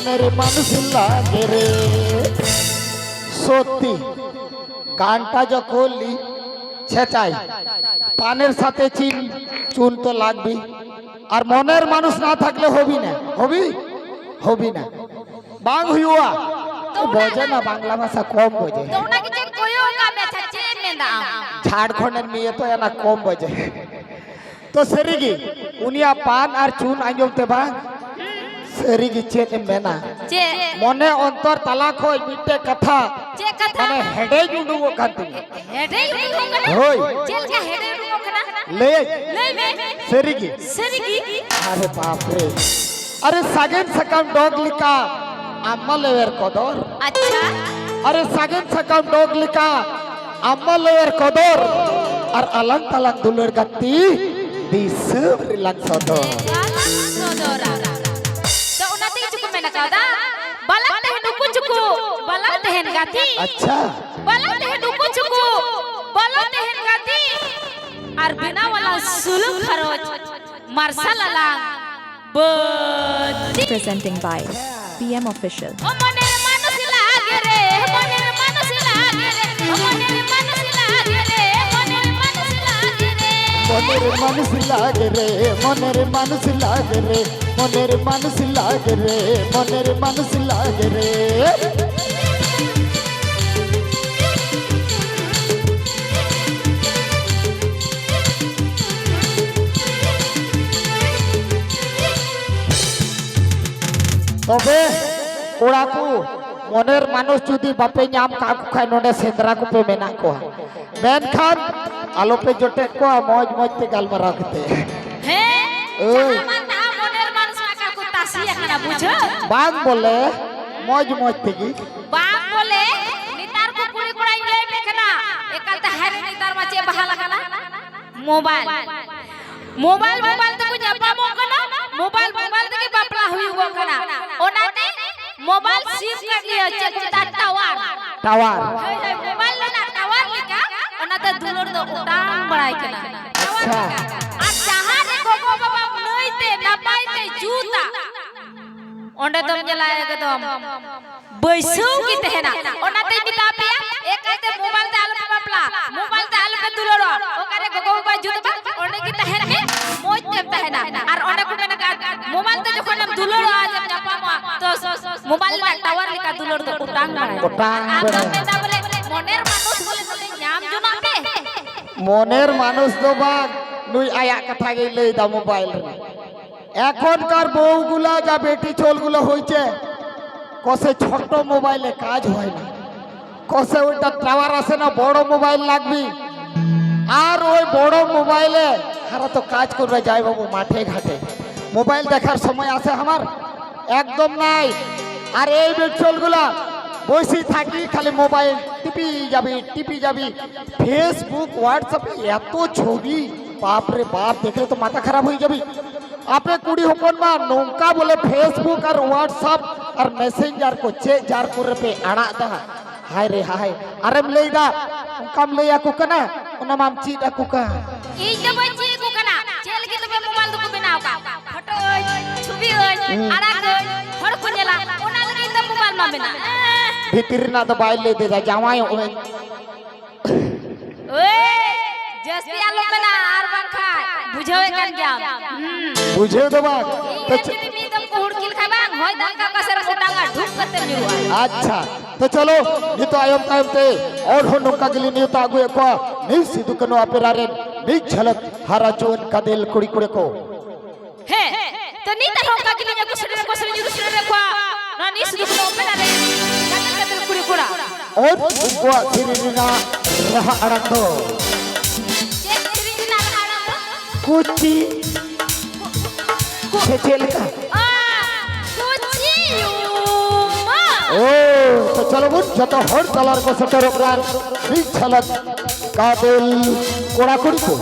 মনের মানুষ লাগে রে। সত্যি গানটা যখন ছেঁচাই পানের সাথে চুন তো লাগবে, আর মনের মানুষ না থাকলে হবি না, হবি না। বাং হুয়া বোঝে না, বাংলা ভাষা কম বোঝে। ঝাড়খণ্ডের মেয়ে তো এনা কম বোঝে। তো সেরিগি উনিয়া পান আর চুন আঞ্জমতে বা সেরিগি চেন মেনা মনে অন্তর তালা খই মিটে কথা মানে হেডে জুডুগো কান্তি হই ले सेरिगी अरे बाप रे अरे सागेन सकम डॉग लिका अम्मा लेवर कदर अच्छा अरे सागेन सकम डॉग लिका अम्मा लेवर कदर और अलग अलग दुलर गत्ती दिसर रिलैक्स सदर तो उन्नति चुकु में नकादा बाला तहन दुकु चुकु बाला तहन गाती अच्छा बाला तहन दुकु चुकु बाला तहन गाती और बिना वाला सुलुक खरोच मार्शल अलांग presenting by PM Official. ओ मनेर मानुष लागे रे मनेर मानुष लागे रे ओ मनेर मानुष लागे रे मनेर मानुष लागे रे मनेर मानुष लागे रे मनेर मानुष लागे रे मनेर मानुष लागे रे मनेर मानुष लागे रे तबे कोड़ा को मनेर मानुष जुदी बापे नाम काकू खाय नोडे सेंद्रा को पे मेना को मेन खान आलो पे जोटे को मौज मौज ते गालमरा करते हे जहां मानता मनेर मानुष का को तासिया खाना बुझो बाग बोले मौज मौज ते की बाग बोले नितार को कुड़ी कुड़ाई ले देखना एकल त हर नितार माचे बहाला खाना मोबाइल मोबाइल मोबाइल तो कुछ पामो कना मोबाइल मोबाइल के बापला हुई हो कना ओनाते मोबाइल सिम कर लियो चेक टावर मोबाइल ना टावर लिका ओनाते दुलर दो उड़ान बड़ाई कना अच्छा आ जहां रे गोगो बाबा नइते ना पाइते जूता ओंडे तुम जलाए एकदम बैसो की तहना ओनाते बिता पिया एकते मोबाइल ते आलू बापला मोबाइल ते आलू पे दुलर ओकरे गोगो बाबा जूता ओंडे की तहन में मोज देम तहना और ओंडे को मेना मोबाइल ते जखन हम दुलर आ जब जापामा तो मोबाइल ना टावर लिका दुलर तो उटांग बड़ाई बोले मनेर मानुष बोले बोले नाम जो ना पे মনের মানুষ তো বাগ নুই আয়া কথা গেলে দা মোবাইল রে এখনকার বউগুলা যা বেটি ছোলগুলো হইছে কসে ছোট মোবাইলে কাজ হয় না কসে ওইটা টাওয়ার আসে না বড় মোবাইল লাগবি আর ওই বড় মোবাইলে হারা তো কাজ করবে যাই বাবু মাঠে ঘাটে মোবাইল দেখার সময় আছে আমার একদম নাই আর এই বেটছলগুলা বসে থাকি খালি মোবাইল টিপি যাবি ফেসবুক হোয়াটসঅ্যাপে এত ছবি বাপ রে বাপ দেখলে তো মাথা খারাপ হয়ে যাবে আপনি কুড়ি হপন মা নৌকা বলে ফেসবুক আর হোয়াটসঅ্যাপ আর মেসেঞ্জার को जार করে पे আড়া দা हाय रे हाय আরেম লেইদা কাম লেয়া কুকনা ওনা মাম চিদা কুকা ई जब ची को कना चल के तो मोबाइल तो बनाओ का फोटो छवि आड़ा हर को नेला ओना लगे तो मोबाइल में बना भीतर ना तो बाइल ले दे जावाई ओए जस्ती आलो बना आर बार खा बुझावे कर जाम बुझे तो बात तो मी तुम को हुड़किल खाबा होय दांगा कसर फटांगा ढुक करते निरुआ अच्छा तो चलो ये तो आयम टाइम ते और हो नुका गिली नहीं तो आगु एको नहीं सिद्धू कनो अपेरारे नहीं झलक हरा चोन का दिल कुड़ी कुड़ी को हे तो नहीं तो होका गिली को सरे देखो ना नहीं सिद्धू कनो अपेरारे का दिल कुड़ी कुड़ा और उनको थिरिना रहा अड़ंदो कुची छेल का ओ तो चलो बुन जतो हर कलर को सटर ओकरार नहीं झलक का दिल कोड़ा कुड़ी को